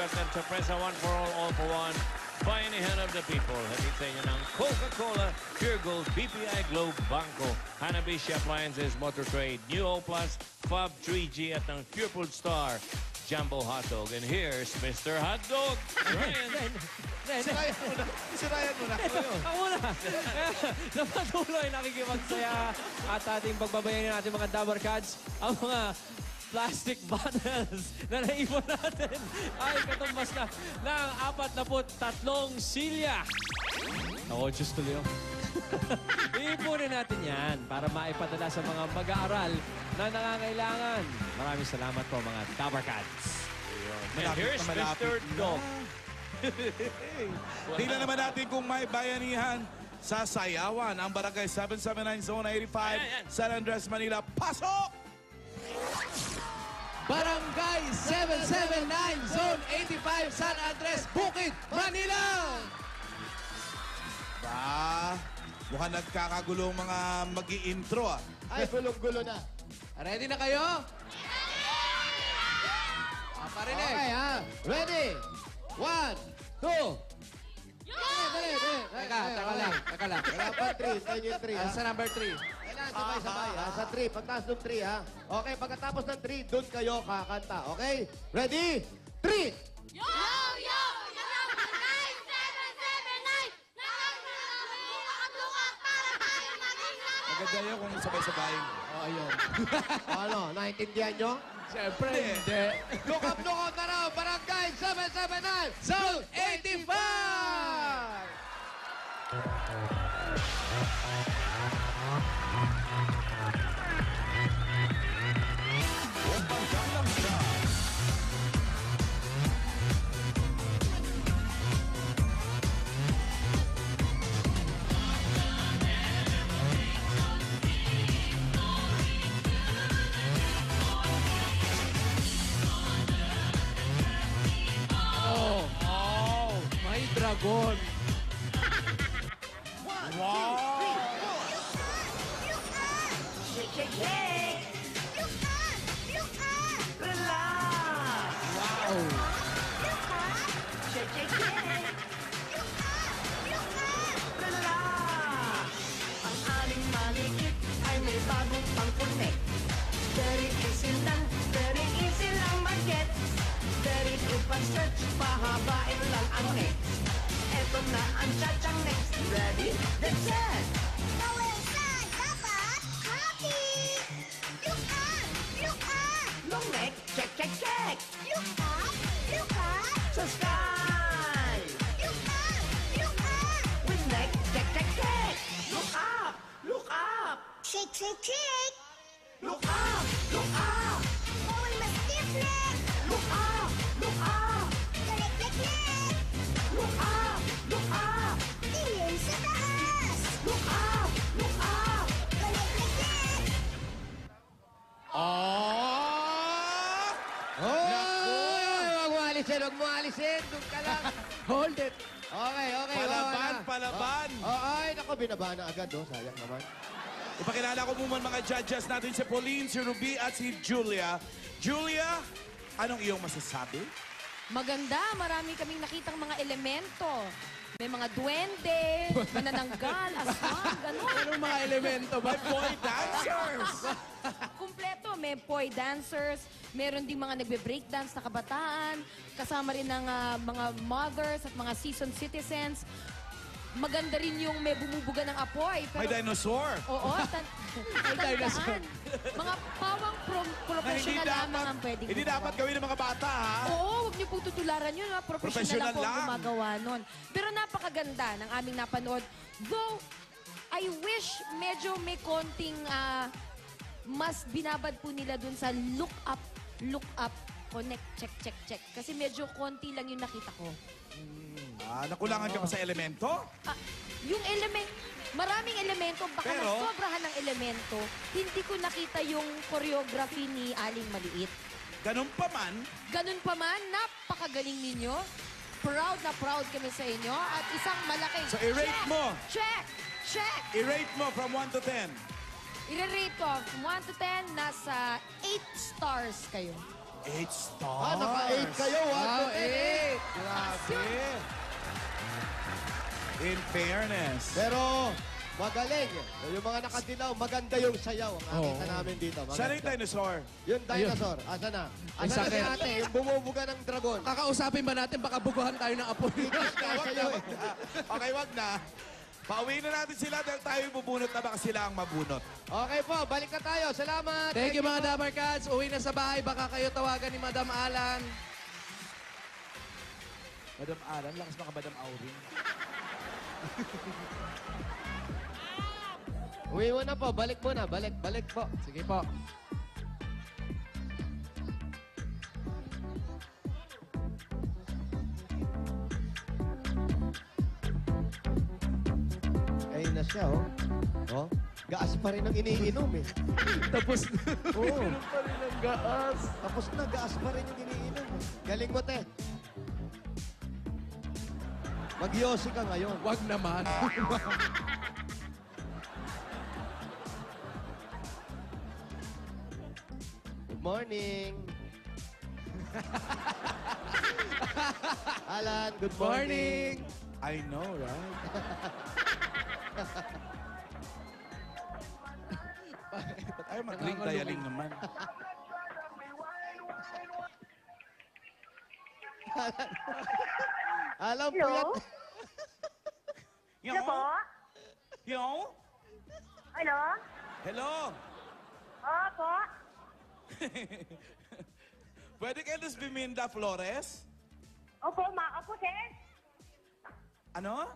welcome to Presa One for all for one. Bayanihan of the people. Hatid sa inyo ng Coca-Cola, Pure Gold, BPI Globe, Banco, Hanabishi Appliances, Motor Trade, New O Plus, Fab 3G at ng Pure Food Star, Jumbo Hotdog. And here's Mr. Hotdog, Ryan. Sirayan mo na. Ako na. Napatuloy nakikipagsaya at ating pagbabayan natin mga Dabar Cats. Ang mga plastic bottles na naipon natin ay katumbas na ng 43 silya. Ako, Diyos tuloy ako. Iipunin natin yan para maipadala sa mga mag-aaral na nangangailangan. Maraming salamat po mga Dabar Cats. And here's Mr. Dog. Tingnan naman natin kung may bayanihan sa Sayawan. Ang Barangay 779 Zone 85, Ayan. San Andres, Manila. Pasok! Barangay 779, Zone 85, San Andres, Bukid, Manila! Mukhang nagkakagulo ang mga mag-i-intro ah. Ay, gulong-gulo na. Ready na kayo? Parinig. Okay, ha? Ready? 1, 2. Dali. Teka lang. Wala pa 3, sa inyo 3, ha? Sa number 3. Kailangan sabay-sabay, ha? Sa 3, pagtaas ng 3, ha? Okay, pagkatapos ng 3, doon kayo kakanta, okay? Ready? 3! Yo! Barangay 779! Nakakatulungan para tayo maging naman! Maganda yun kung sabay-sabay. Oh, ayun. Ano, naintindihan nyo? Siyempre, hindi. Look up na raw, Barangay 779, Zone 85! May dragon. Ang aling malikit ay may bagong pangkunik. Very easy lang mag-get. Very good pag-search, pahabain lang ang next. Eto na ang chachang next. Ready? That's it! Kawisan, dapat happy! Look up! Long neck, check! Look up! Sa sky! Look up! With neck, check! Look up! Shake! Look up! Bawal ma-stiff leg! Look up! Leg! Look up! Tingin sa taas! Look up! Leg! Huwag mo alisin. Doon ka lang. Hold it. Okay. Palaban! Ay, naku, binaba na agad, oh. Sayang naman. Ipakilala ko muna mga judges natin si Pauline, si Ruby at si Julia. Julia, anong iyong masasabi? Maganda, marami kaming nakitang mga elemento. May mga duwende, manananggal, aswang, gano'n. Anong mga elemento ba? Boy dancers! Kumpleto, may boy dancers, meron ding mga nagbe-breakdance na kabataan, kasama rin ng mga mothers at mga seasoned citizens. Maganda rin yung may bumubuga ng apoy. May dinosaur! Oo, tandaan. Mga pawang professional lamang ang pwedeng Hindi gumawa. dapat gawin ng mga bata, ha? Oo, huwag niyo pong tutularan yun. Ha? Professional Professional lang po ang lang. gumagawa nun. Pero napakaganda ng aming napanood. Though, I wish medyo may konting mas binabad po nila dun sa look up, connect, check. Kasi medyo konti lang yung nakita ko. Nakulangan ka pa sa elemento? Yung maraming elemento, baka Pero- nasobrahan ng elemento, hindi ko nakita yung choreography ni Aling Maliit. Ganun pa man, Ganun pa man, napakagaling ninyo. Proud na proud kami sa inyo. At isang malaking So, i-rate check, mo. Check! i-rate mo from 1 to 10. I-rate ko, from 1 to 10, nasa 8 stars kayo. 8 stars. Ah, naka-8 kayo. 1 to 10. Grabe. In fairness. Pero magaling. Yung mga nakadilaw, maganda yung sayaw. Ang nakita namin dito. Saan yung Maganda. dinosaur? Yung dinosaur. Asa na? Asa na si ate? Yung bumubuga ng dragon. Kakausapin ba natin? Baka buguhan tayo ng apoy. Wag na, wag na. Okay, wag na. Pauwiin na natin sila dahil tayo bubunot na baka sila ang mabunot. Okay po, balik na tayo. Salamat. Thank you mga Dabar Cats. Uwi na sa bahay. Baka kayo tawagan ni Madam Alan. Madam Alan, lakas mga Madam Aurin. Uwi mo na po. Balik muna. Balik. Balik po. Sige po. Ayun na siya, oh. Oh, gaas pa rin ang iniinom, eh. Tapos Oo. pa rin ang gaas. Tapos na, gaas pa rin yung iniinom. Galing mo, te. Mag-yosi ka ngayon. wag naman. Good morning. Alan, good morning. I know, right? Ba't ayaw mag-ring dialing naman? Alam po Hello? yan. Yo? Hello po? Yo? Hello? Hello? Opo? Pwede kayo Luz Biminda Flores? Opo, opo, sir? Ano?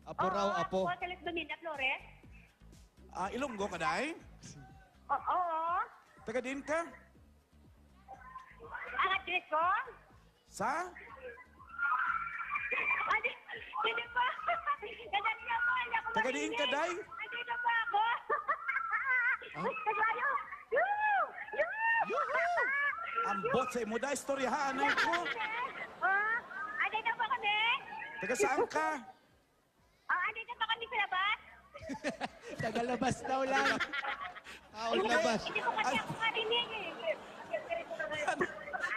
Apo raw, apo. Opo, Teles Dominda Flores? Ilonggo ka, day? Oo. Taga din ka? Ang address ko? Sa? Hindi pa. Nadali na po. Hindi ako Taga diin ka, day? Andito pa ako. Naglayo. Ang bot sa imo, day. Istoryahaan na ko. Andito pa kami? Taga saan ka? Andito pa kami sa labas? Tagalabas daw lang. Taong labas. Hindi ko kasi ako marinig eh.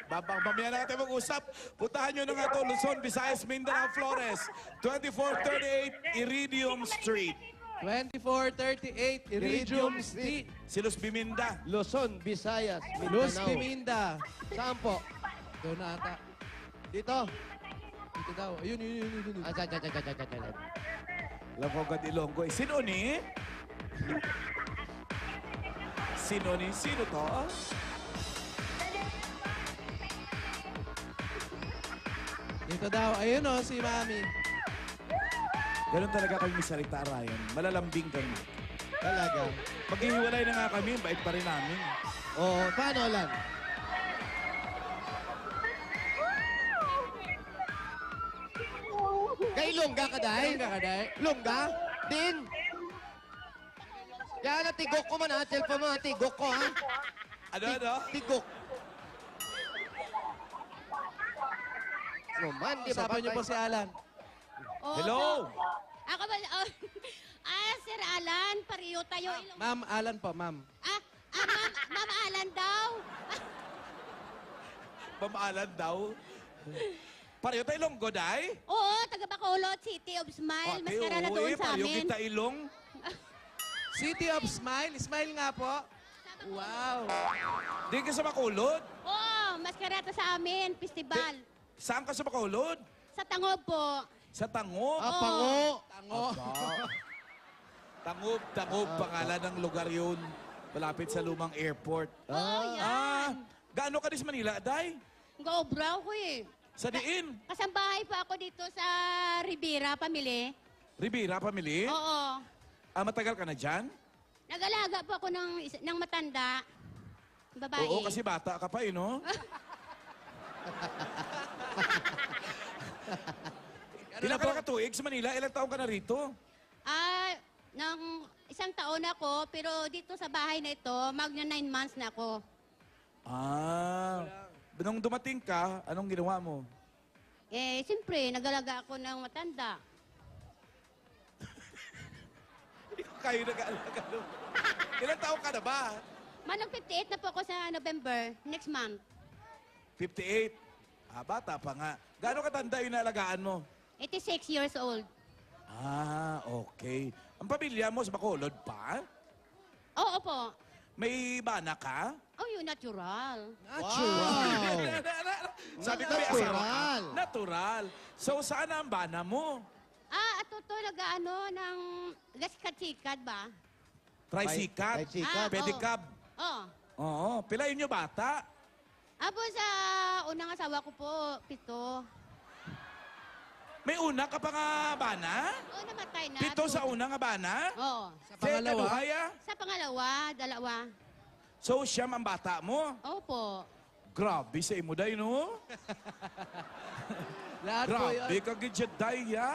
Mamaya na natin mag-usap. Puntahan nyo na nga ito, Luzon, Visayas, Mindanao, Flores. 2438 Iridium Street. 2438 Iridium Street. Si Luz Biminda. Luzon, Visayas, Luz Mindanao. Biminda. Saan po? Doon na ata. Dito. Dito daw. Ayun. Ah, dyan. Lafogad Ilonggo. Sino ni? Sino ni? Sino to? Dito daw. Ayun o, si Mami. Ganun talaga kami salita, Ryan. Malalambing kami. Talaga. Maghihiwalay na nga kami, bait pa rin namin. Oo, paano lang? Kay Lungga ka dahil? Ayun ka kaday. Lungga? Din? Yan na, tigok ko man ha. Cellphone mo ha, tigok ko ha. Ano? Tigok. No man, di ba? Usapan niyo po si Alan. Hello? Ako ba? Sir Alan, pariyo tayo. Ma'am Alan po, ma'am. Ma'am Alan daw. Pamaalan daw. Pareho tayo Ilonggo, day? Oo, taga Bacolod, City of Smile. Mas karana doon sa pareho amin. kita ilong. City of Smile. Smile nga po. Wow. Di ka sa Bacolod? Oo, mas karata sa amin, festival. Saan ka sa Bacolod? Sa Tangob po. Sa Tangob. Ah, pango. Tango. Tangob, pangalan ng lugar yun. Malapit sa lumang airport. Oo, yan. Gaano ka din sa Manila, day? Gobraw ko eh. Sa diin? Kasambahay pa ako dito sa Ribera, pamili. Ribera, pamili? Oo. Matagal ka na dyan? Nag-alaga po ako ng matanda. Babae. Oo, kasi bata ka pa, eh, no? Ilan ka nakatuig sa Manila? Ilang taong ka na rito? Nang isang taon ako, pero dito sa bahay na ito, magna 9 months na ako. Nung dumating ka, anong ginawa mo? Siyempre, nagalaga ako ng matanda. Kayo nag-aalaga Ilang taong ka na ba? Manong 58 na po ako sa November, next month. 58. Bata pa nga. Gaano katanda yung naalagaan mo? 86 years old. Okay. Ang pamilya mo sa Bacolod pa? Oo po. May bana ka? Oh, yung natural. Wow! Sabi ko may asawa ka. Natural. Natural. So, saan ang bana mo? Ato to nag-ano ng gasikad-sikad ba? Tricycat. Tricycat. Pedicab. Oh. Oo. Pila yun yung bata? Apo sa unang asawa ko po, 7. May una ka pa nga bana? Oo, namatay na. 7 sa una nga bana? Oo. Sa pangalawa? Kaduhaya? Sa pangalawa, 2. So, siyam ang bata mo? Opo. Grabe sa imo day, no? Lahat po yun. Grabe ka gidyaday, ya?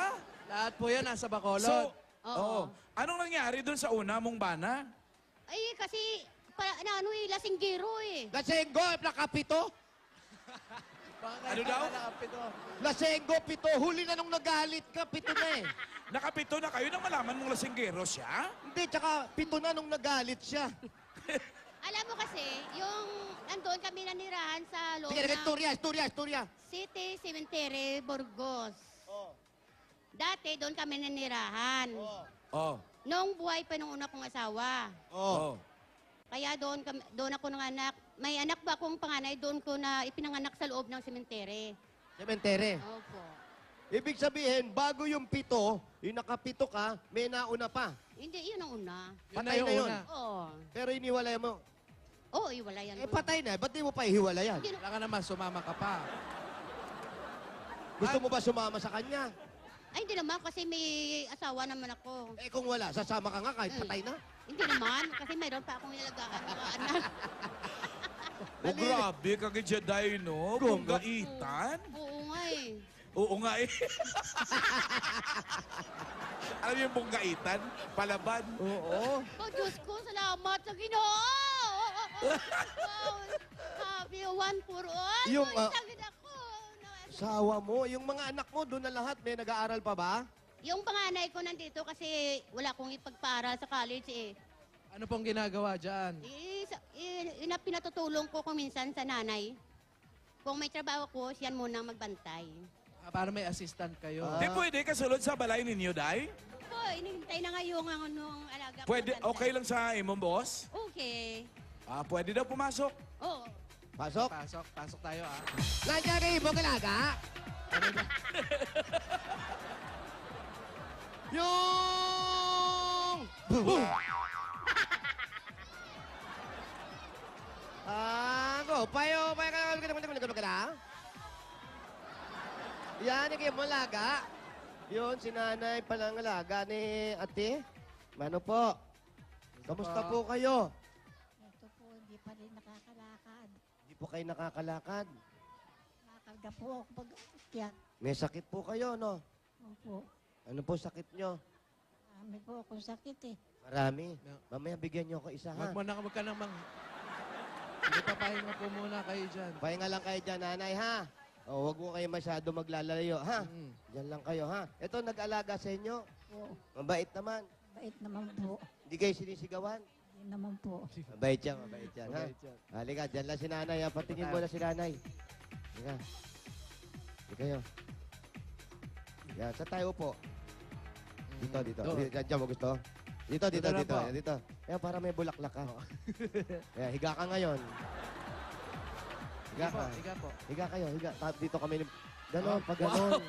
Lahat po yan nasa Bacolod. So, Oo. Anong nangyari dun sa una mong bana? Ay, kasi, lasinggero eh. Lasenggo, nakapito. Ano daw? Lasenggo, 7. Huli na nung nagalit ka, 7 na eh. Nakapito na kayo nang malaman mong lasinggero siya? Hindi, tsaka 7 na nung nagalit siya. Alam mo kasi, yung nandun kami nanirahan sa loob Sige, ng istorya. City Cemetery, Burgos. Oh. Dati, doon kami nanirahan. Oh. Noong buhay pa nung una kong asawa. Oh. Kaya doon ako nanganak. May anak ba akong panganay, doon ko na ipinanganak sa loob ng sementere. Sementere. Opo. Ibig sabihin, bago yung 7, yung nakapito ka, may nauna pa. Hindi, yun ang una. Patay yung na yun. una. Oo. Pero iniwalay mo. Oo, iwala yan. Patay na. Ba't di mo pa ihiwalayan? Hindi, Wala ka naman, sumama ka pa. Gusto mo ba sumama sa kanya? ay, hindi naman kasi may asawa naman ako. Kung wala, sasama ka nga kahit patay na. Hindi naman, kasi mayroon pa akong nilalagaan mga anak. Oh, grabe ka gidyaday, no? Bunggaitan? Oo nga eh. Oo nga eh. Alam mo yung bunggaitan? Palaban? Oo. Oh, Diyos ko, salamat sa Ginoo! Wow, happy one for all. Yung, Isagin ako. Sawa mo. Yung mga anak mo, doon na lahat. May nag-aaral pa ba? Yung panganay ko nandito kasi wala akong ipagpaaral sa college eh. Ano pong ginagawa dyan? Pinatutulong ko kung minsan sa nanay. Kung may trabaho ko, siyan muna magbantay. Para may assistant kayo. Di pwede kasulod sa balay ninyo, Day? Po, inihintay na nga yung anong alaga ko. Pwede, magbantay. okay lang sa imong boss? Okay. Pwede daw pumasok. Oo. Pasok. Pasok tayo ah. Nandiyan kayo, ibang alaga. Yung... go. Payo ka. Yan, kayo mo alaga. Yun, si nanay palang alaga ni ate. Mano po? Kamusta po kayo? Ito po, hindi pa rin nakakalakad. Hindi po kayo nakakalakad. Nakakarga po ako pag akyat. May sakit po kayo, no? Opo. Ano po sakit nyo? Marami po akong sakit eh. Marami. No. Mamaya bigyan nyo ako isa, ha? Wag ka namang... Hindi papahinga po muna kayo dyan. Pahinga lang kayo dyan, nanay, ha? O, huwag mo kayo masyado maglalayo, ha? Mm. Diyan lang kayo, ha? Ito, nag-alaga sa inyo. Po, Mabait naman. bait naman po. Hindi kayo sinisigawan. Hindi naman po. Mabait yan, ha? Mabait yan. Halika, dyan lang si nanay, ha? Patingin mo na si nanay. Halika. Hindi kayo. Yan, sa tayo po. Dito. Diyan mo gusto? Dito. Dito lang po. Dito. Ayan, para may bulaklak ka. Ayan, higa ka ngayon. Higa ka. Higa po. Higa kayo, higa. Dito kami. Ganon, pag ganon.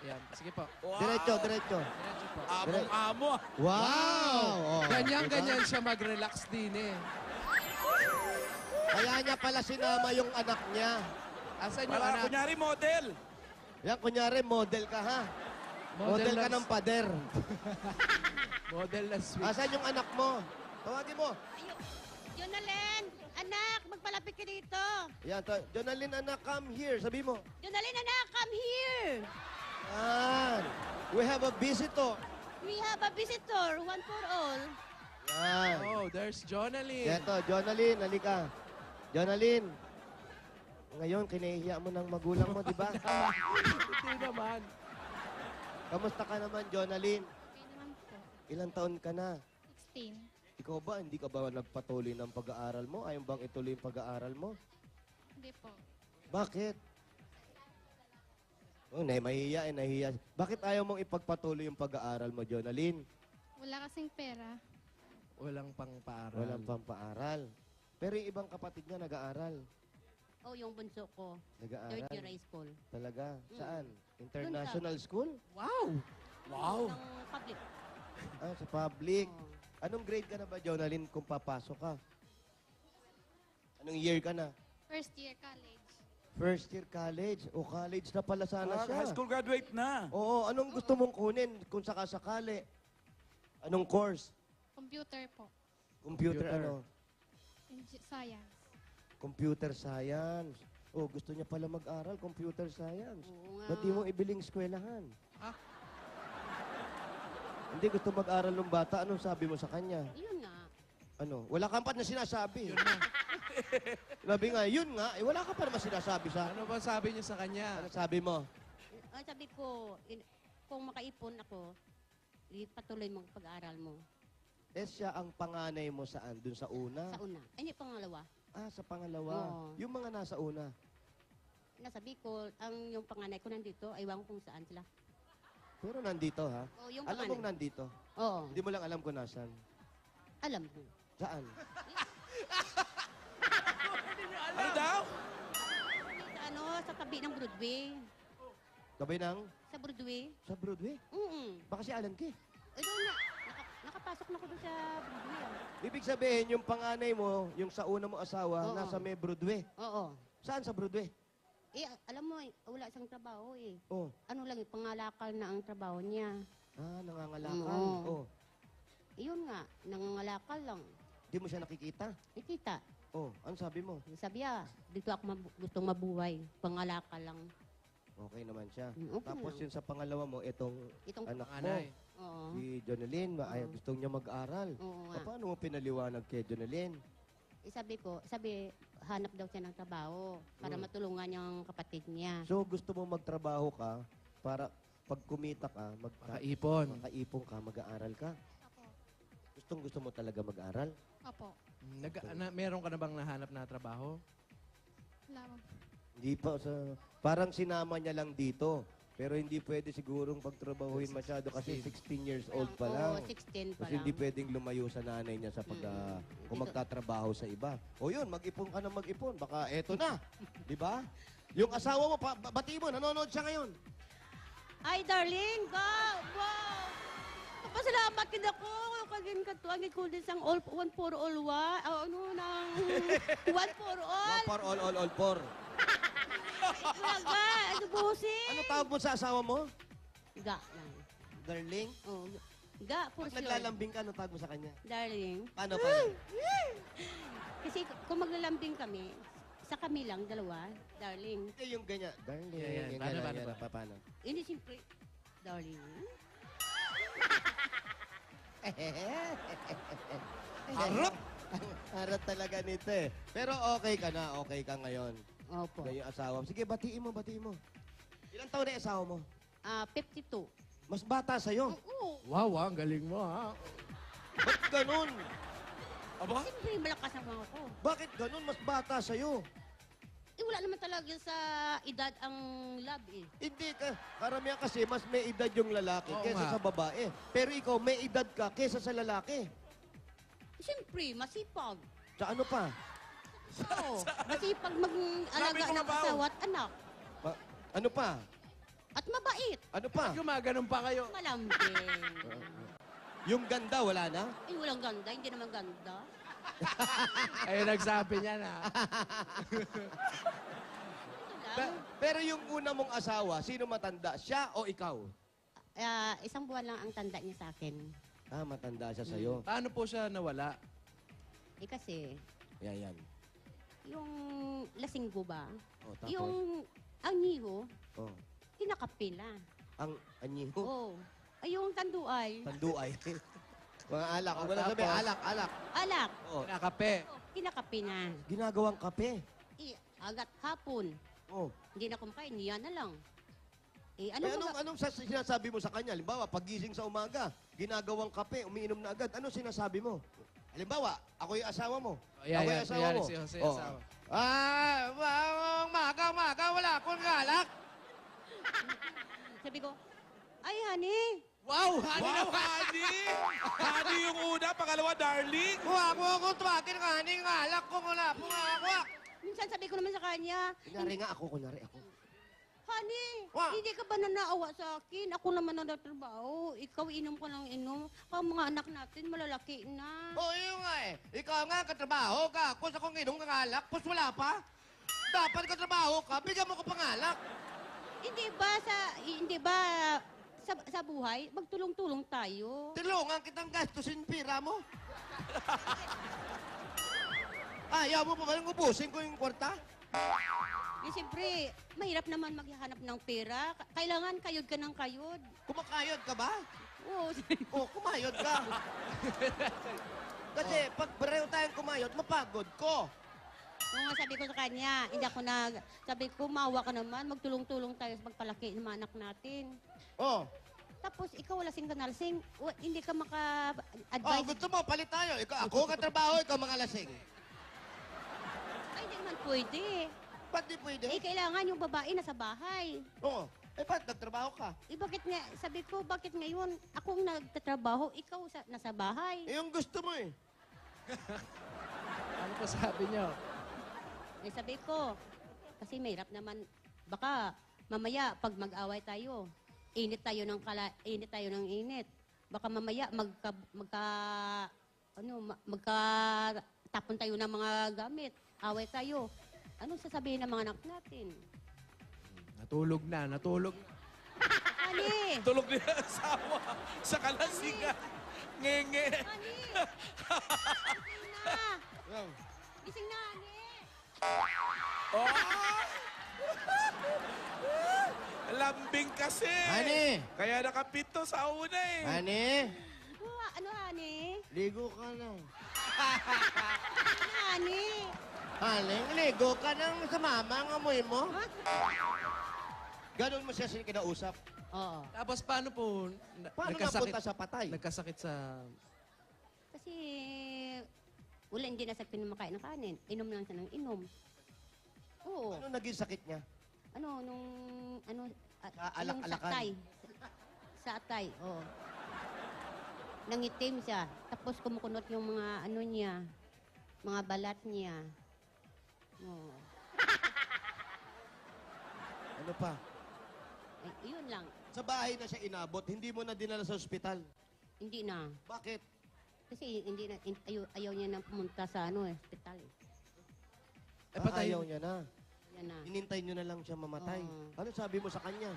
Yan. Sige po. Diretso. Diretso po. Among-amo. Wow! Oh, Ganyan siya mag-relax din eh. Kaya niya pala sinama yung anak niya. Asan yung Para anak? kunyari model. Yan, kunyari, model ka, ha? Model ka ng pader. Model na sweet. Asan yung anak mo? Tawagin mo. Jonalyn, anak, magpalapit ka dito. Yan, Jonalyn, anak, come here. Sabi mo. Jonalyn, anak, come here. Yan. We have a visitor. We have a visitor, one for all. Yan. Oh, there's Jonalyn. Eto, Jonalyn, halika. Jonalyn. Ngayon, kinahihiya mo ng magulang mo, di ba? Hindi naman. Kamusta ka naman, Jonalyn? Okay naman po. Ilang taon ka na? 16. Ikaw ba, hindi ka ba nagpatuloy ng pag-aaral mo? Ayaw bang ituloy yung pag-aaral mo? Hindi po. Bakit? Oh, nahiya. Bakit ayaw mong ipagpatuloy yung pag-aaral mo, Jonalyn? Wala kasing pera. Walang pang-paaral. Walang pampaaral. Pero yung ibang kapatid niya nag-aaral. Oh, yung bunso ko. Nag-aaral. Third year high school. Talaga? Saan? International school? Wow! Wow! Ng public. Ah, sa public. Oh. Anong grade ka na ba, Jonalyn, kung papasok ka? Anong year ka na? First year college. First year college. O college na pala sana siya. High school graduate na. Oo, anong gusto mong kunin kung sakasakali? Anong course? Computer po. Computer, Computer. ano? Science. Computer science. Oh, gusto niya pala mag-aral, computer science. Oo nga. Ba't di mo ibiling eskwelahan? Hindi gusto mag-aral ng bata. Anong sabi mo sa kanya? Yun nga. Ano? Wala kang pa na sinasabi. Yun na. Sabi nga, yun nga. Eh, wala ka pa naman sinasabi sa... Ano ba sabi niyo sa kanya? Ano sabi mo? Ang sabi ko, kung makaipon ako, patuloy mo ang pag-aaral mo. Eh, siya ang panganay mo saan? Dun sa una? Sa una. Ay, hindi, pangalawa. Ah, sa pangalawa. Oo. Yung mga nasa una. Nasabi ko, yung panganay ko nandito, aywan ko kung saan sila. Pero nandito, ha? Oh, yung Alam panganay. mong nandito. Oo, Hindi mo lang alam kung nasan. alam mo. Saan? Ano daw? Sa sa tabi ng Broadway. Sabay ng? Sa Broadway. Sa Broadway? Baka si Alan Kay. Eh, doon na. Nakapasok na ko doon sa Broadway. Ibig sabihin, yung panganay mo, yung sa una mo asawa, Oo. nasa may Broadway. Oo. Saan sa Broadway? Eh, alam mo, wala siyang trabaho eh. Oh. Ano lang, pangalakal na ang trabaho niya. Ah, nangangalakal. Oo. Oh. Iyon nga, nangangalakal lang. Di mo siya nakikita? Ikita. Oh, ano sabi mo? Sabi dito ako gustong mabuhay. Pangalakal lang. Okay naman siya. Okay Tapos lang. yung sa pangalawa mo, itong Itong anak mo, Panganay. Oo. si Jonalyn, ay, gusto niya mag-aral. Oo nga. Paano mo pinaliwanag kay Jonalyn? Sabi, hanap daw siya ng trabaho para matulungan yung kapatid niya. So, gusto mo magtrabaho ka para pag kumita ka, Makaipon. makaipon ka, mag-aaral ka? Apo. Gusto mo talaga mag-aral? Apo. Meron ka na bang nahanap na trabaho? Wala mo. Hindi pa. Parang sinama niya lang dito. Pero hindi pwede sigurong pagtrabahuin masyado kasi 16 years old pa lang. Oo, 16 pa Kasi lang. hindi pwedeng lumayo sa nanay niya sa kung magtatrabaho sa iba. O yun, mag-ipon ka na mag-ipon. Baka eto na. Di ba? Yung asawa mo, bati mo, nanonood siya ngayon. Ay, darling, wow! Pasalamat ka na ko. Kagin ka to. Ang ikulis ang one for all one. Nang one for all. One for all for. Talaga, ano busin? Ano tawag mo sa asawa mo? Ga lang. Darling? Oh, ga, for Pag sure. naglalambing ka, ano tawag mo sa kanya? Darling. Paano? Kasi kung maglalambing kami, sa kami lang, dalawa, darling. Hindi yung ganyan. Darling. Yeah. Yung Paano, ganyan, paano? paano? Hindi siyempre, darling. Harap! Harap talaga nito eh. Pero okay ka na, okay ka ngayon. Opo. Ganyan yung asawa mo. Sige, batiin mo. Ilang taon na yung asawa mo? 52. Mas bata sa'yo. Oo. Wow, ang galing mo, ha? Ba't ganun? Aba? Siyempre, malakas ang mga ko. Bakit ganun? Mas bata sa'yo. Eh, wala naman talaga sa edad ang love eh. Hindi ka. Karamihan kasi mas may edad yung lalaki Oo kesa nga. sa babae. Pero ikaw, may edad ka kesa sa lalaki. Siyempre, masipag. Sa ano pa? Oo, masipag mag-alaga Sabi ko ng nga ba, asawa at anak. Ano pa? At mabait. Ano pa? Gumaganon pa kayo. Malambing. Yung ganda, wala na? Ay, walang ganda. Hindi naman ganda. Ay, nagsabi niya na. Ito lang. Pero yung una mong asawa, sino matanda? Siya o ikaw? Isang buwan lang ang tanda niya sa akin. Ah, matanda siya sa'yo. Paano po siya nawala? Eh kasi, Yan. yung lasinggo ba? Oh, tapos? Yung angiho, Oh. kinakapila. Ang anyiho. Oo. Ay, yung tanduay. Tanduay. Mga alak. Ang wala Tapos? sabi, alak. Alak. Oh. Kinakape. Kinakapi na. Ginagawang kape. Agat hapon. Oh. Hindi na kumain, niya na lang. Eh, Eh, anong sinasabi mo sa kanya? Halimbawa, pagising sa umaga, ginagawang kape, umiinom na agad. Anong sinasabi mo? Halimbawa, ako yung asawa mo. Yeah, ako yeah. yung asawa mo. Si Jose, Oh. asawa. Maga, wala akong galak. Sabi ko, ay, honey, Wow, honey Wow, honey! Honey yung una, pangalawa, darling. Huwag mo akong tumagin, honey. Galak ko wala akong galak. minsan sabi ko naman sa kanya, Kunyari ako. honey, Wa- hindi ka ba nanaawa sa akin? Ako naman nagtatrabaho. Ikaw inom ka lang inom. Ang mga anak natin malalaki na. Oo, yun nga eh. Ikaw nga, katrabaho ka. Kung sa kong inom ka galak, pus wala pa. Dapat katrabaho ka, bigyan mo ko pangalak. Hindi ba sa buhay, magtulong-tulong tayo. Tulungan kitang gastusin pira mo. Ayaw mo pa ba nang ubusin ko yung kwarta? Eh, siyempre, mahirap naman maghanap ng pera. Kailangan kayod ka ng kayod. Kumakayod ka ba? Oo, Oo, kumayod ka. Kasi pag pareho tayong kumayod, mapagod ko. Oo nga, sabi ko sa kanya, hindi ako sabi ko, maawa ka naman, magtulong-tulong tayo sa pagpalaki ng mga anak natin. Oh, Tapos, ikaw lasing ka na lasing, hindi ka oh, maka-advise. gusto mo, palit tayo. Ako katrabaho, ikaw mga lasing. Ay, hindi naman pwede. Ba't di pwede? Eh, kailangan yung babae nasa bahay. Oo. Ba't nagtrabaho ka? Eh, bakit nga, sabi ko, bakit ngayon akong nagtatrabaho, ikaw nasa bahay? Eh, yung gusto mo eh. Ano pa sabi niyo? Eh, sabi ko, kasi mahirap naman, baka mamaya pag mag-away tayo, init tayo ng init. Baka mamaya magkatapon tayo ng mga gamit, away tayo. Anong sasabihin ng mga anak natin? Natulog na. Ani! Tulog niya ang asawa sa kalasingan. Ngenge. Ani! Gising na! Gising na, Ani! Oh! Lambing kasi. Honey! Kaya nakapito sa una eh. Honey, Ano, Ani? ligo ka na. Ano, Ani? Honey, ligo ka nang sa mama ang amoy mo. Ha? Ganon mo siya kinausap. Oo. Tapos paano po? Paano napunta sa patay? Nagkasakit sa... Kasi, wala, hindi na sa pinamakain ng kanin. Inom lang siya ng inom. Oo. Ano naging sakit niya? Sa yung alak-alakan. Sa atay, oo. Nangitim siya. Tapos kumukunot yung mga niya, mga balat niya. Oo. Ano pa? Ay, yun lang. Sa bahay na siya inabot, hindi mo na dinala sa ospital. Hindi na. Bakit? Kasi ayaw niya na pumunta sa hospital. Ayaw niya na. Yan na. Inintay niyo na lang siya mamatay. Oo. Ano sabi mo sa kanya?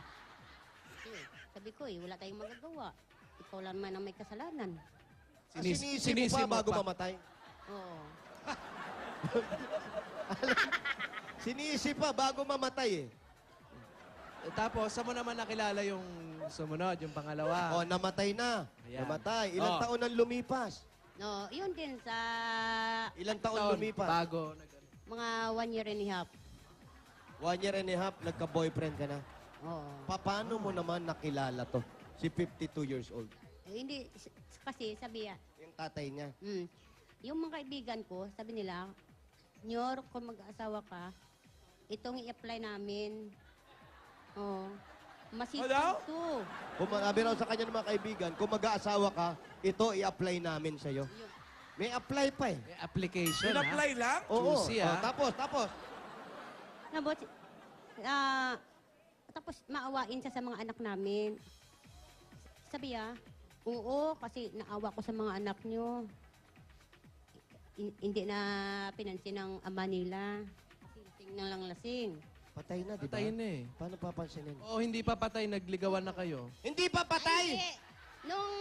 Kasi, sabi ko wala tayong magagawa. Ikaw lang man ang may kasalanan. Sinisi mo pa bago mamatay? Oo. Sinisi pa bago mamatay eh. Tapos, saan mo naman nakilala yung sumunod, yung pangalawa? Oh, namatay na. Ayan. Namatay. Ilang Oh. taon ang lumipas? No, yun din sa Ilang taon lumipas? Bago. mga 1 year and a half. 1 year and a half, nagka-boyfriend ka na. Oo. Paano mo naman nakilala to? Si 52 years old. Hindi, kasi sabi Yung tatay niya. yung mga kaibigan ko, sabi nila, Nyor, kung mag-asawa ka, itong i-apply namin. Oo. Masipag to. Kung sabi raw sa kanya ng mga kaibigan, kung mag-aasawa ka, ito i-apply namin sa'yo. May apply pa eh. May application, In-apply lang? Oo. Juicy, ah. Tapos. Tapos maawain siya sa mga anak namin. Sabi oo, kasi naawa ko sa mga anak nyo. Hindi na pinansin ng ama nila. Kasi lasing na lang lasing. Patay na, di ba? Patay na eh. Paano papansinin? Oo, hindi pa patay, nagligawan na kayo. Hindi pa patay! Hindi. Nung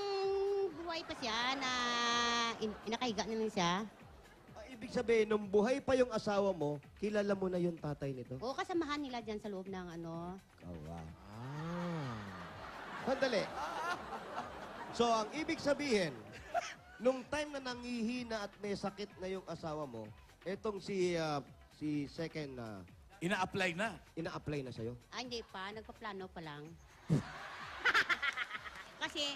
buhay pa siya, na nakahiga na lang siya. Ibig sabihin, nung buhay pa yung asawa mo, kilala mo na yung tatay nito? Oo, kasamahan nila dyan sa loob ng Kawa. Ah. Sandali. So, ang ibig sabihin, nung time na nangihina at may sakit na yung asawa mo, etong si second na Ina-apply na. ina-apply na sa'yo. hindi pa. Nagpaplano pa lang. Kasi,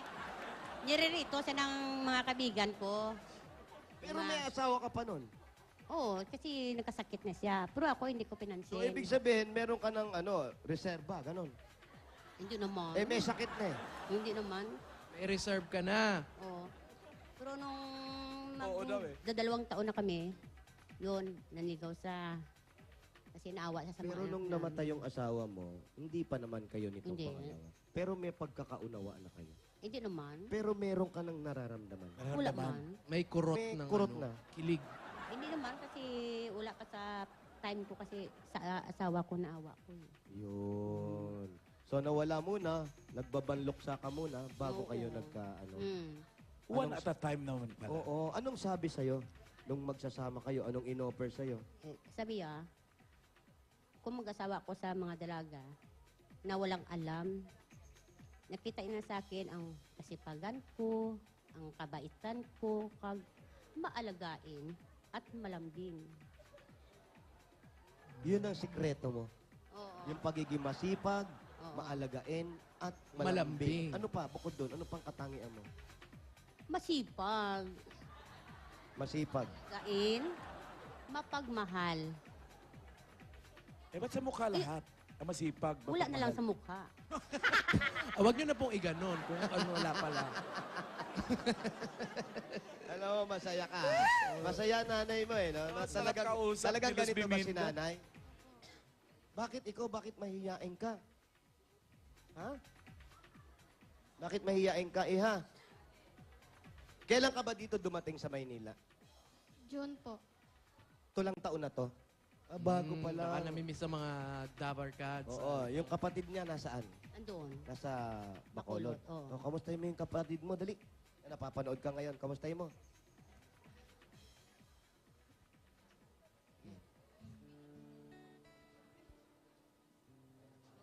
niririto sa ng mga kaibigan ko. Pero may asawa ka pa nun. Oo, kasi nagkasakit na siya. Pero ako hindi ko pinansin. So, ibig sabihin, meron ka ng reserba, ganon. Hindi naman. Eh, may sakit na eh. Hindi naman. May reserve ka na. Oo. Pero nung Oo daw eh. dadalawang taon na kami, yun, nanigaw sa... Kasi naawa siya sa Pero mga nung anak namatay namin. yung asawa mo, hindi pa naman kayo nitong Hindi. pangalawa. Pero may pagkakaunawa na kayo. Hindi naman. Pero meron ka nang nararamdaman. Wala man. May kurot May ng kurot ano, na. kilig. Hindi naman kasi wala pa sa time ko kasi sa asawa ko naawa ko. Yun. So nawala muna, nagbabanlok sa ka muna bago Oo. kayo nagka One at a time naman pala. Oo. Anong sabi sa'yo nung magsasama kayo? Anong inoffer sa'yo? Sabi kung mag-asawa ko sa mga dalaga na walang alam, nakita niya sa akin ang kasipagan ko, ang kabaitan ko, kag maalagain at malambing. Yun ang sikreto mo. Oo. Yung pagiging masipag, Oo. maalagain, at Malambing. malambing. Ano pa, bukod doon? Ano pang katangian mo? Masipag, Masipag. gain, mapagmahal. Eh, ba't sa mukha lahat? Ang masipag. Wala na lang sa mukha. Huwag nyo na pong iganon kung ano wala pala. Alam mo, masaya ka. Masaya nanay mo eh. No? Na Sarap talagang kausap talagang ni Luz ganito ba si Biminda? nanay? Bakit ikaw, bakit mahihiyain ka? Ha? Bakit mahihiyain ka, ha? Kailan ka ba dito dumating sa Maynila? June po. Tulang taon na to? Ah, bago pa Baka lang. namimiss sa mga Dabar Cats. Oo, yung kapatid niya nasaan? Andun. Nasa Bacolod. Bacolod, oo. Oh, kamustahin mo yung kapatid mo? Dali. Napapanood ka ngayon. Kamustahin mo?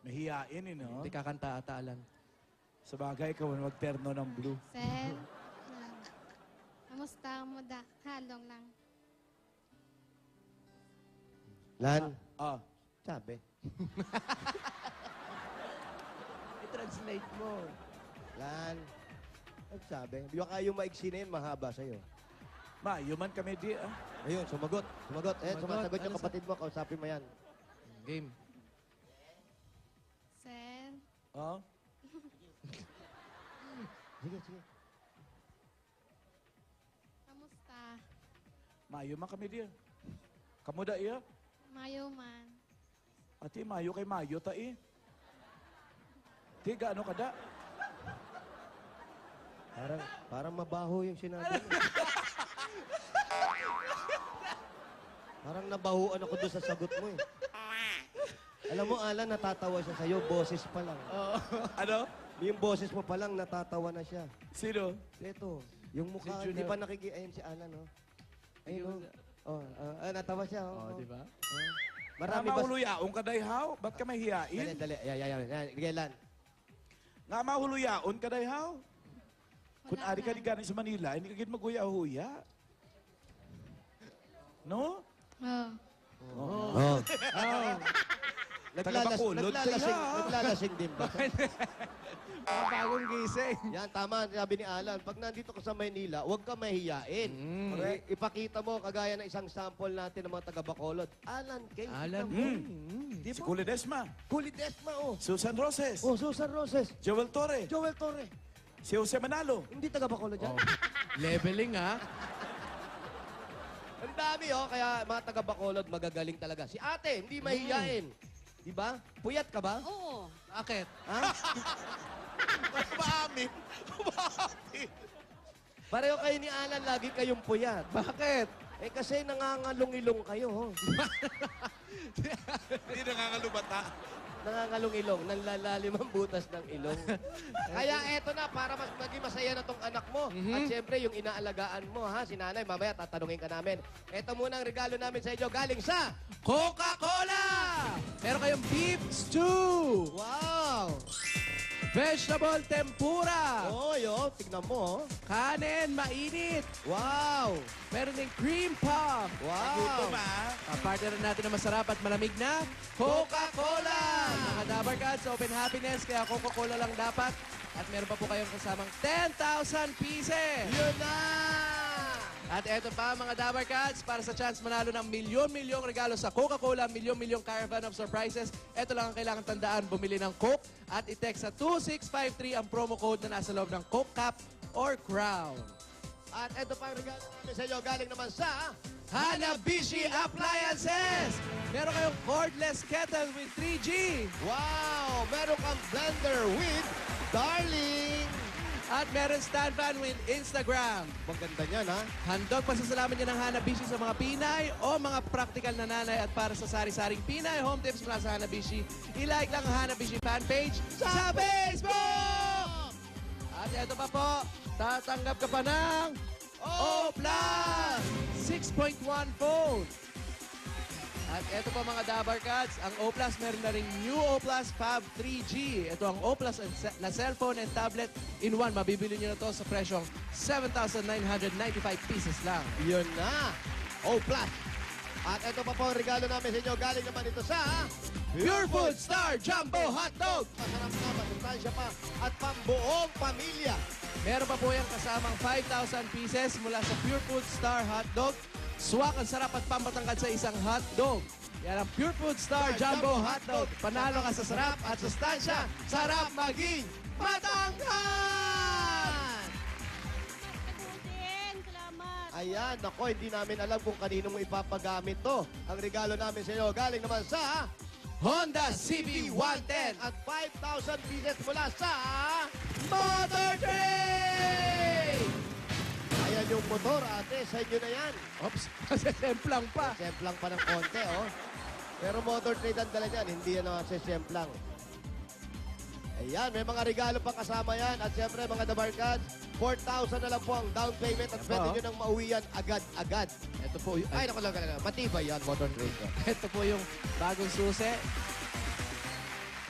Mahihain eh, no? Hindi kakanta ata, Alan. Sa bagay, ikaw ang magterno ng blue. Sir, kamusta mo da? Halong lang. Lan, Ah, sabi. I-translate mo. Lan, sabi. Yung kayong maigsi na yun, mahaba sa'yo. ma, human kami di, ah. Ayun, sumagot. Sumagot. Sumagot. Sumasagot yung Ano kapatid mo. Kausapin mo yan. Game. Sir, Oh? Sige, sige. kamusta? Mayo man kami di. Kamu da iya? Mayo man. Ati, mayo kay mayo ta eh. Ti, gaano ka da? Parang mabaho yung sinabi mo. Parang nabahuan ako doon sa sagot mo eh. Alam mo, Alan, natatawa siya sa'yo. Boses pa lang. Ano? Yung boses mo pa lang, natatawa na siya. Sino? Ito, yung mukha, Si Junior. di pa ayun si Alan, oh. Ayun, oh. Natawa siya, oh. Oh, di ba? Marami Nga ba? mahuluyaon ka dayhaw? Ba't ka mahihain? Dali. Yan. Lan. Nga mahuluyaon ka dayhaw? Kung Wala ari ka man. di galing sa Manila, hindi ka gid maghuya-huya. No? Oh. Taga-Bacolod kaya. Naglalasing din ba? Mga bagong gising. Yan, tama. Sabi ni Alan, pag nandito ka sa Maynila, huwag ka mahihiyain. Correct. Ipakita mo, kagaya ng isang sample natin ng mga taga-Bacolod. Alan, kay Alan. Di Si ba? Kuli Desma, Kuli Desma, oh. Susan Roses, Oh, Susan Roses. Joel Torre, Joel Torre. si Jose Manalo. Hindi taga-Bacolod yan. Oh. Leveling, ha? Ang dami, oh. Kaya mga taga-Bacolod, magagaling talaga. Si ate, hindi mahihiyain. Di ba? Puyat ka ba? Oo. Bakit? Ha? Maamin. Maamin. Pareho kayo ni Alan, lagi kayong puyat. Bakit? Eh kasi nangangalong-ilong kayo, ho. Hindi nangangalubata. Nangangalong-ilong, nanlalalim ang butas ng ilong. Kaya eto na, para mas maging masaya na tong anak mo. At siyempre, yung inaalagaan mo, ha, si nanay, mamaya tatanungin ka namin. Eto muna ang regalo namin sa inyo, galing sa... Coca-Cola! Meron kayong beef stew! Wow! Vegetable tempura! Oy, oh, tignan mo, oh. Kanin mainit! Wow! Meron din cream puff! Wow! Kapartner natin na masarap at malamig na Coca-Cola! Mga Dabar Cats, open happiness, kaya Coca-Cola lang dapat. At meron pa po kayong kasamang 10,000 pieces! Yun na! At eto pa mga Dabar Cats, para sa chance manalo ng milyon-milyong regalo sa Coca-Cola, milyon-milyong caravan of surprises, eto lang ang kailangan tandaan, bumili ng Coke at i-text sa 2653 ang promo code na nasa loob ng Coke Cup or Crown. At ito pa ang regalo namin sa inyo. Galing naman sa Hanabishi Appliances! Meron kayong cordless kettle with 3G. Wow! Meron kang blender with Darling. At meron stand fan with Instagram. Maganda niyan, ha? Handog pasasalamat niya ng Hanabishi sa mga Pinay o mga practical na nanay at para sa sari-saring Pinay home tips mula sa Hanabishi. I-like lang ang Hanabishi fan page sa Facebook! At ito pa po, tatanggap ka pa ng O Plus 6.1 phone. At ito pa mga Dabar Cats, ang O Plus meron na rin new O Plus Fab 3G. Ito ang O Plus na cellphone and tablet in one. Mabibili nyo na to sa presyong 7,995 pieces lang. Yun na. O Plus. At ito pa po ang regalo namin sa inyo. Galing naman ito sa Pure Food Star Jumbo Hotdog. Masarap na, masustansya pa at pambuong pamilya. Meron pa po yung kasamang 5,000 pieces mula sa Pure Food Star Hotdog. Swak ang sarap at pampatangkad sa isang hotdog. Yan ang Pure Food Star Jumbo Hotdog. Panalo ka sa sarap at sustansya. Sarap maging matangkad! Salamat. Ayan, nako, hindi namin alam kung kanino mo ipapagamit to. Ang regalo namin sa iyo galing naman sa Honda CB110 at 5,000 pieces mula sa Motor Trade! Ayan yung motor, ate. Sa inyo na yan. Oops, masasemplang pa. Semplang pa ng konti, oh. Pero motor trade ang dala niyan, hindi yan ang semplang. Ayan, may mga regalo pa kasama yan. At siyempre, mga Dabar Cats, 4,000 na lang po ang down payment at pwede nyo nang mauwi yan agad-agad. Ito po, Ay, naku lang. Matibay yan, motor trade. ito po yung bagong susi.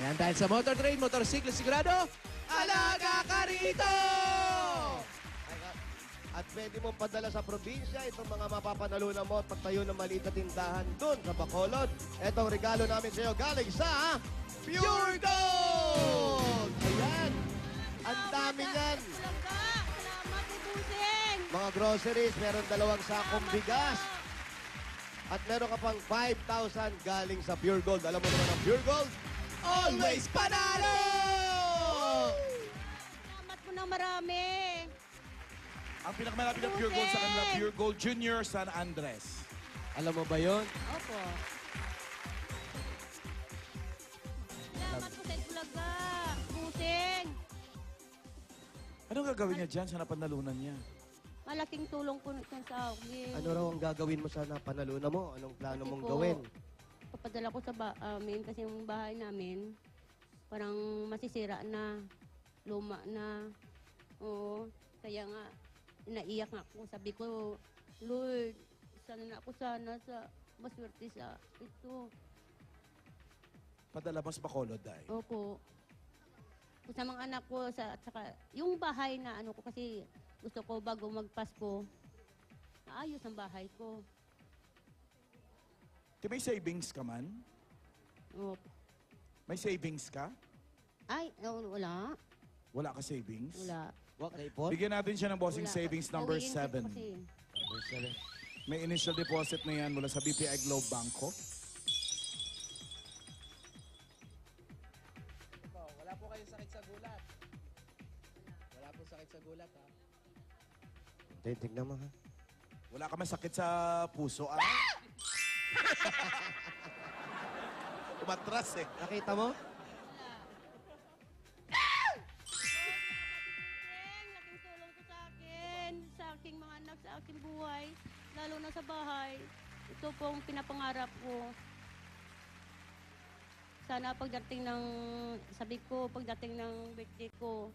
Yan, dahil sa Motor Trade, motorsiklo sigurado, alaga ka rito! At pwede mong padala sa probinsya itong mga mapapanalunan mo at pagtayo ng maliit na tindahan doon sa Bacolod. Etong regalo namin sa iyo galing sa Pure Gold! Ayan! Ang dami niyan! Salamat, Busing. Mga groceries, meron 2 sakong bigas. At meron ka pang 5,000 galing sa Pure Gold. Alam mo naman ang Pure Gold? Always panalo! Salamat po ng marami. Ang pinakamalapit na Pure Gold sa kanila, Pure Gold Junior San Andres. Alam mo ba yon? Opo. Salamat po sa Itbulaga. Busing. Anong gagawin niya dyan sa napanalunan niya? Malaking tulong po nito sa akin. Ano raw ang gagawin mo sa napanalunan mo? Anong plano Kasi mong po, gawin? Papadala ko sa amin kasi yung bahay namin parang masisira na, luma na. Oo, kaya nga naiyak nga ako. Sabi ko, Lord, sana na ako sana sa maswerte sa ito. Padala mo sa Bacolod, Day. Opo. Sa mga anak ko, at saka yung bahay na ano ko kasi gusto ko bago magpasko, maayos ang bahay ko. Di may savings ka man? Opo. May savings ka? Ay, wala. Wala ka savings? Wala. Wak na ipon? Bigyan natin siya ng bossing Wala. savings number Uwiin ko 7. kasi. May initial deposit na yan mula sa BPI Globe Banco. Wala po kayong sakit sa gulat. Wala po sakit sa gulat, ha? Tignan mo, ha? Wala ka man sakit sa puso, ah? Umatras eh. Nakita mo? Laking tulong ko sa akin, sa aking mga anak, sa aking buhay, lalo na sa bahay. Ito pong pinapangarap ko. Sana pagdating ng, sabi ko, pagdating ng birthday ko,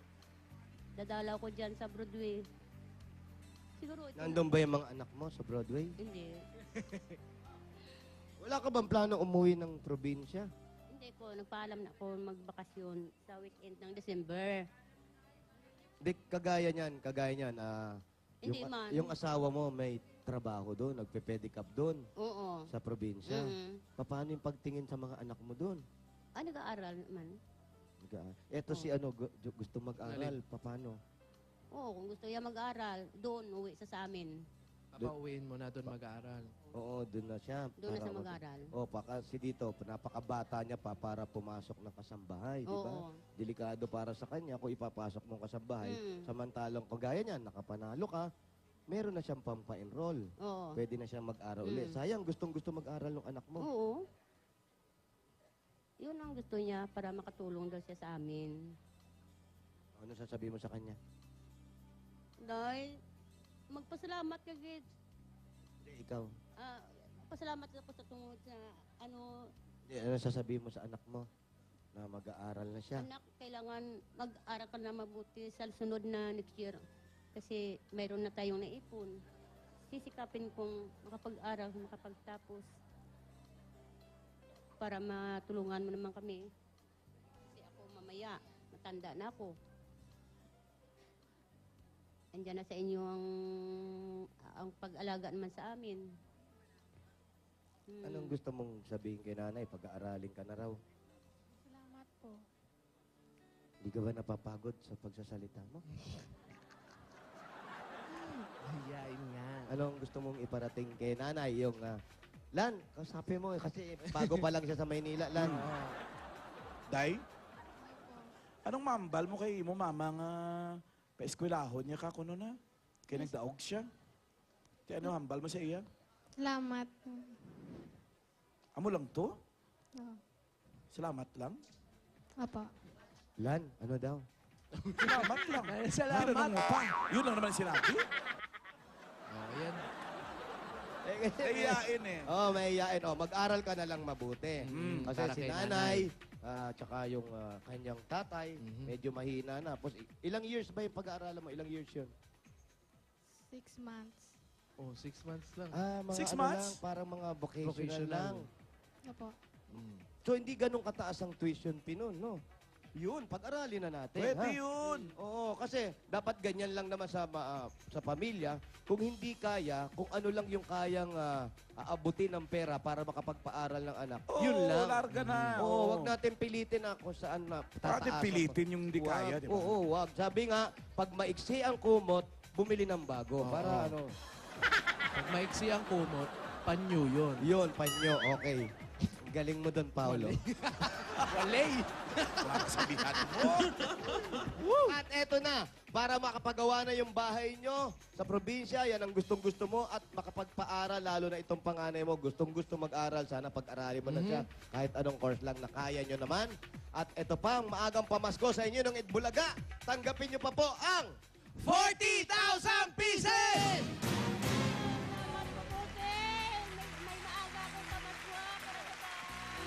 dadalaw ko dyan sa Broadway. Siguro ito Nandun ba yung mga anak mo sa Broadway? Hindi. Wala ka bang plano umuwi ng probinsya? Hindi po, nagpaalam na ako magbakasyon sa weekend ng December. Di, kagaya niyan, Hindi man. yung asawa mo may trabaho doon, nagpe-pedicab doon Oo. sa probinsya. Mm. Paano yung pagtingin sa mga anak mo doon? Nag-aaral naman. Eto si gusto mag-aral, paano? Oo, kung gusto niya mag-aral, doon, uwi sa amin. Papauwiin mo na doon mag-aaral. Oo, doon na siya. Doon na Para sa mag-aral. O, kasi dito, napakabata niya pa para pumasok ng kasambahay, di ba? Oo. Delikado para sa kanya kung ipapasok mong kasambahay. Mm. Samantalang kagaya niyan, nakapanalo ka, meron na siyang pampa-enroll. Oo. Pwede na siyang mag-aral ulit. Sayang, gustong-gusto mag-aral ng anak mo. Oo. Yun ang gusto niya para makatulong daw siya sa amin. Ano sasabihin mo sa kanya? Dahil magpasalamat ka, Gid. Hindi, ikaw. Pasalamat ako sa tungod sa ano, Hindi, ano sasabihin mo sa anak mo? Na mag-aaral na siya. anak, kailangan mag-aral ka na mabuti sa sunod na next year. Kasi mayroon na tayong naipon. Sisikapin kong makapag-aral, makapagtapos. Para matulungan mo naman kami. Kasi ako mamaya, matanda na ako. Andiyan na sa inyo ang pag-alaga naman sa amin. Anong gusto mong sabihin kay nanay? Pag-aaralin ka na raw. Salamat po. Hindi ka ba napapagod sa pagsasalita mo? Ayain nga. Anong gusto mong iparating kay nanay? Yung, Lan, kausapin mo kasi bago pa lang siya sa Maynila, Lan. Day? Anong mambal mo kay imo, mama nga paeskwelahon niya ka kuno na? Kaya nagdaog siya. Kaya ano hambal mo sa iya? Salamat. Amo lang to? Oo. Salamat lang? Apa. Lan, ano daw? Salamat lang. Salamat. Yun lang pa. Yun lang naman sinabi. Oh, yan. Nahiyain eh. Mahihain. Mag-aral ka na lang mabuti. Kasi para si kay nanay, tsaka yung kanyang tatay, Mhm. medyo mahina na. Tapos, ilang years ba yung pag-aaralan mo? Ilang years yun? 6 months. Oh, 6 months lang. Mga 6 ano months? lang, parang mga vocational, Vocational. lang. Opo. So, hindi ganun kataas ang tuition fee nun, no? Yun, pag-aralin na natin. Pwede ha? yun. Oo, kasi dapat ganyan lang naman sa pamilya. Kung hindi kaya, kung ano lang yung kayang aabutin ng pera para makapagpaaral ng anak, yun lang. larga na. Oo, wag natin pilitin na kung saan na Bakit tataas. pilitin yung hindi kaya, di ba? Oo, wag. Sabi nga, pag maiksi ang kumot, bumili ng bago. Oo. Para ano, Pag maiksi ang kumot, panyo yun. yun, panyo, okay. Galing mo doon, Paolo. Walay! Wala ka sabihan mo. At eto na, para makapagawa na yung bahay nyo sa probinsya, yan ang gustong-gusto mo at makapagpaaral, lalo na itong panganay mo, gustong-gusto mag-aral, sana pag-aralin mo na siya kahit anong course lang na kaya nyo naman. At eto pa, ang maagang pamasko sa inyo ng Itbulaga, tanggapin nyo pa po ang 40,000 pieces! Salamat po po, Sen. May maaga akong pamaswa para sa bahay.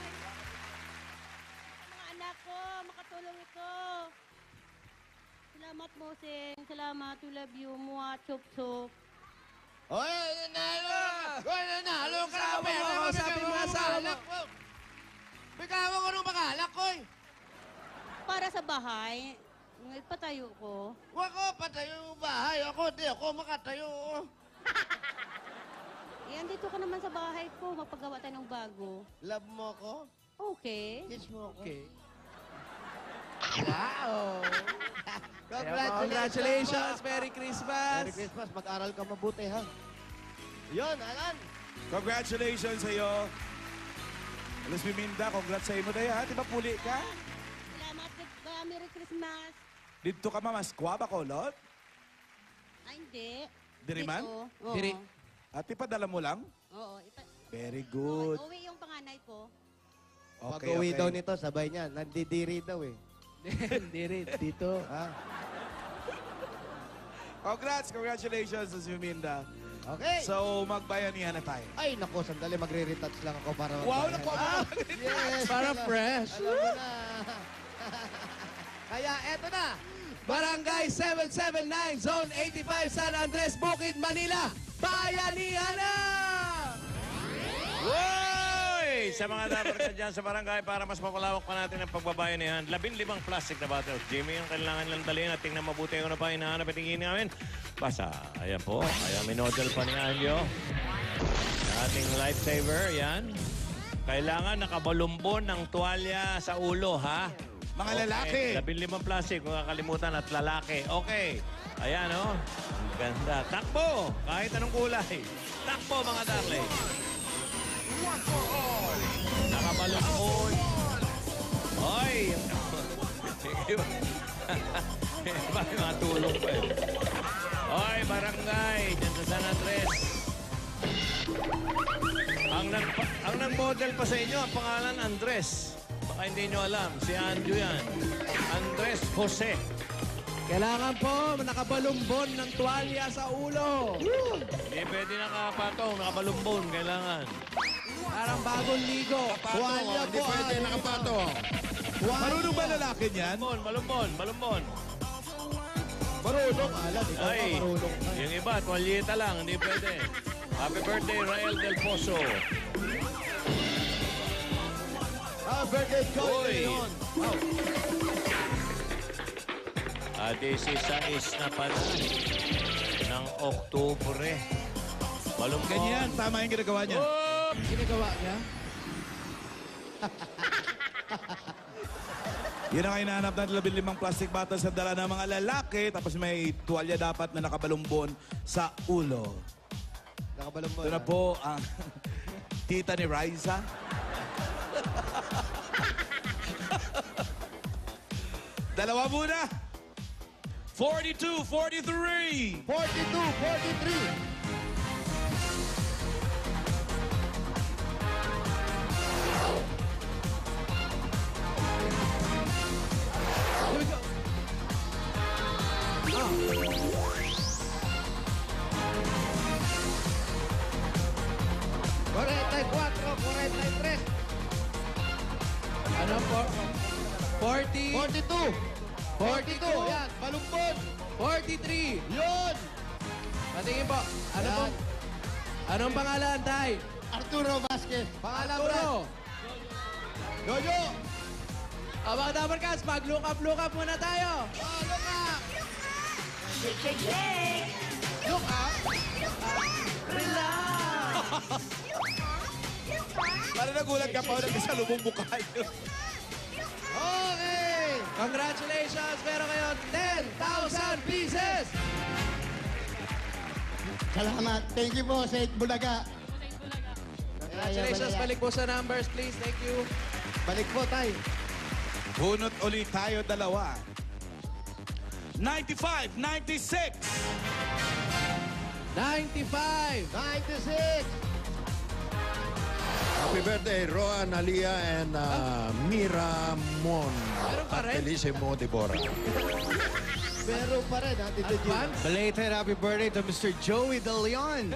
Mga anak ko, makatulong ito. Salamat po, Sen. Salamat. We love you. Mua, chup, chup. Oy, nanalo! Oy, nanalo ka na Sabi mo, sabi mo, sabi mo. Bigawan ko nung makalak, oy! Para sa bahay, nagpatayo ko. Huwag ko patayo yung bahay. Di ako makatayo. Andito ka naman sa bahay ko. Mapagawa tayo ng bago. Love mo ko? Okay. Kiss mo ko. Okay. Wow! Congratulations! Merry Christmas! Merry Christmas. Mag-aral ka mabuti, ha? Yun, Alan! Congratulations sa iyo. Alas Biminda, congrats sa iyo mo tayo, ha? Di ba puli ka? Salamat. Merry Christmas. Dito ka mamaskwa ba, Kolot? Ay, hindi. Diri man? Dito. Oo. Diri. At ipadala mo lang? Oo. Very good. Uwi yung panganay ko. Pag-uwi daw nito, sabay niya. Nandidiri daw, eh. Hindi rin. Dito. Ha? Congratulations sa Biminda. Okay. So, magbayanihan na tayo. Ay, naku, sandali. Magre-retouch lang ako para... Wow, magbayan. naku! Yes! Para fresh. Alam mo na. Kaya, eto na. Barangay 779, Zone 85, San Andres, Bukid, Manila. Bayanihan na! Woy! Sa mga dapat ka dyan sa barangay para mas mapalawak pa natin ang pagbabayanihan, 15 plastic na bottles. Jimmy, ang kailangan lang dalhin at tingnan mabuti kung ano pa hinahanap at tingin namin. Basta, ayan po. Ayan, minodel pa ni Anjo. Ating lifesaver, yan. Kailangan nakabalumbon ng tuwalya sa ulo, ha? Mga lalaki. 15 plastic, kung kakalimutan, at lalaki. Okay. Ayan, oh. Ganda. Takbo! Kahit anong kulay. Takbo, mga darling. Nakabalungkon. Hoy! Bakit mga tulong pa eh? Hoy, barangay! Diyan sa San Andres. Ang nag-model pa sa inyo, ang pangalan Andres. Baka hindi nyo alam. Si Anjo yan. Andres Jose. Kailangan po nakabalumbon ng tuwalya sa ulo. Hindi pwede nakapatong, nakabalumbon. Kailangan. Parang bagong ligo. Tuwalya po. Pwede nakapatong. Marunong ba lalaki niyan? Malumbon. Marunong, alam. Ikaw Ay, pa marunong. yung iba, tuwalyeta lang. Hindi pwede. Happy birthday, Rael Del Pozo. Birthday Uy. Joy Leon. This is na pala ng Oktubre. Malumbon. Ganyan, tama yung ginagawa niya. Oh! Ginagawa niya. Yan ang hinahanap natin, 15 plastic bottles sa dala ng mga lalaki, tapos may tuwalya dapat na nakabalumbon sa ulo. Nakabalumbon. Ito na po ang tita ni Raisa. Dalawa muna. 42-43. 42, 43. Here we go. 43. Ano po? 40. 42. 42. Yan, balumbon. 43. Yun. Patingin po. Ano po? Yan. Anong pangalan, Tay? Arturo Vasquez. Pangalan, Brad. Arturo. Jojo. Mga Dabarkas, mag-look up muna tayo. Oh, look up. Look up. Para nagulat ka pa, nagkasalubong mukha niyo. Okay. Congratulations! Meron kayo 10,000 pieces! Salamat. Thank you po, Said Bulaga. Congratulations! Balik po sa numbers, please. Thank you. Balik po, Tay. Bunot ulit tayo dalawa. 95, 96. 95! 96. Happy birthday, Roan, Alia, and Mira Mon. Meron pa rin? Felicimo Deborah. Pero pa rin, ha, Tito Jim. Advance? Belated happy birthday to Mr. Joey De Leon.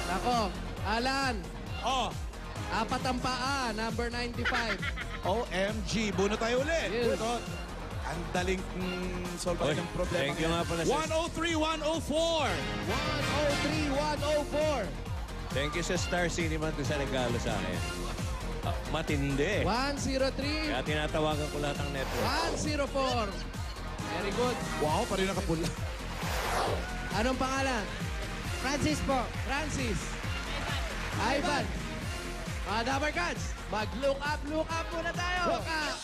Nako, Alan. Oh, Apat ang paa, number 95. OMG. Bunot tayo ulit. Yes. Bunot. Ang daling solve Oy, ng problema. thank you nga pala sa- 103, 104. 103, 104. Thank you sa Star Cinema kung sa regalo sa akin. Matindi. 103. Kaya tinatawagan ko lahat ng network. 104. Very good. Wow, pa rin nakapula. Anong pangalan? Francis po. Francis. Ivan. Mga Dabarkads, mag-look up muna tayo. Look up.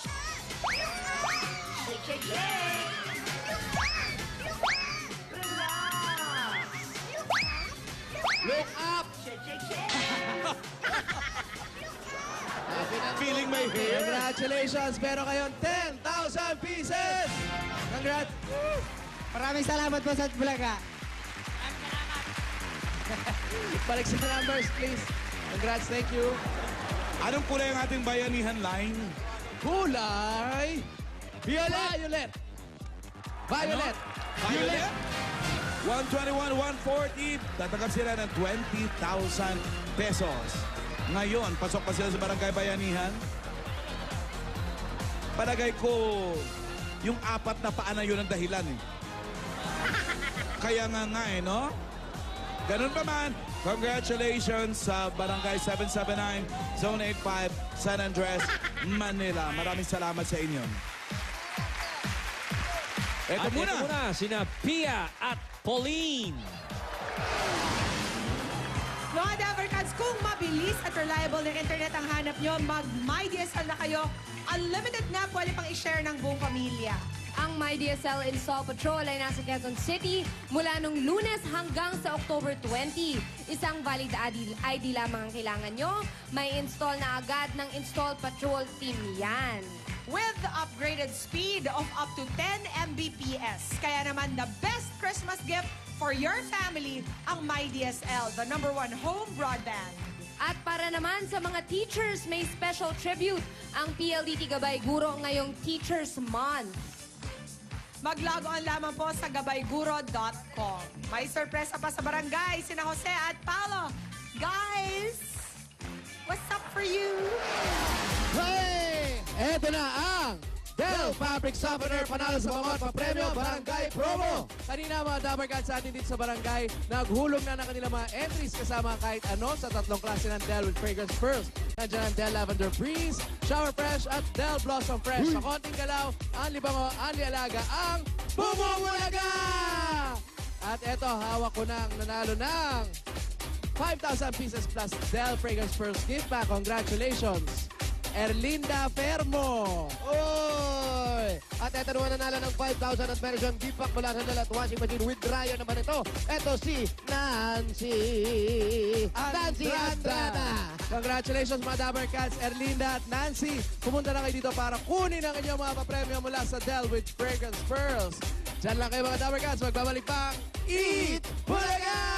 Look up. Feeling my hair. Congratulations! Meron kayong 10,000 pieces! Congrats! Maraming salamat po sa Bulaga. Balik sa numbers, please. Congrats, thank you. Anong kulay ang ating bayanihan line? Kulay! Violet! Violet! Violet. 121, 140. Tatanggap sila ng 20,000 pesos. Ngayon, pasok pa sila sa Barangay Bayanihan. Palagay ko, yung apat na paa na yun ang dahilan eh. Kaya nga eh, no? Ganun pa man, congratulations sa Barangay 779, Zone 85, San Andres, Manila. Maraming salamat sa inyo. Ito At muna. ito muna, sina Pia at Pauline. Mga Dabarkads, kung mabilis at reliable na internet ang hanap nyo, mag-MyDSL na kayo. Unlimited na, pwede pang i-share ng buong pamilya. Ang MyDSL Install Patrol ay nasa Quezon City mula nung Lunes hanggang sa October 20. Isang valid ID lamang ang kailangan nyo. May install na agad ng Install Patrol team yan. With the upgraded speed of up to 10 Mbps. Kaya naman the best Christmas gift for your family ang MyDSL, the #1 home broadband. At para naman sa mga teachers, may special tribute ang PLDT Gabay Guro ngayong Teachers Month. Mag-log on lamang po sa gabayguro.com. May sorpresa pa sa barangay, sina Jose at Paolo. Guys, what's up for you? Hey! Eto na ang Del Fabric Softener, panalo sa bangot, papremyo, barangay promo. Kanina mga Dabber Cats sa atin dito sa barangay, naghulog na ng kanilang mga entries kasama kahit ano sa 3 klase ng Del with Fragrance Pearls. Nandiyan ang Del Lavender Breeze, Shower Fresh at Del Blossom Fresh. Sa konting galaw, ang libango, ang lialaga, ang Bumubulaga! At eto, hawak ko na ang nanalo ng 5,000 pieces plus Del Fragrance Pearls gift pack. Congratulations! Erlinda Fermo. Oy! At eto naman nanalo ng 5,000 at meron siyang gift pack mula sa Del at washing machine with dryer naman ito. Eto si Nancy. Nancy Andrada. Congratulations mga Dabber Cats, Erlinda at Nancy. Pumunta na kayo dito para kunin ang inyong mga papremyo mula sa Del with Fragrance Pearls. Diyan lang kayo mga Dabber Cats. Magbabalik pa ang Eat Bulaga!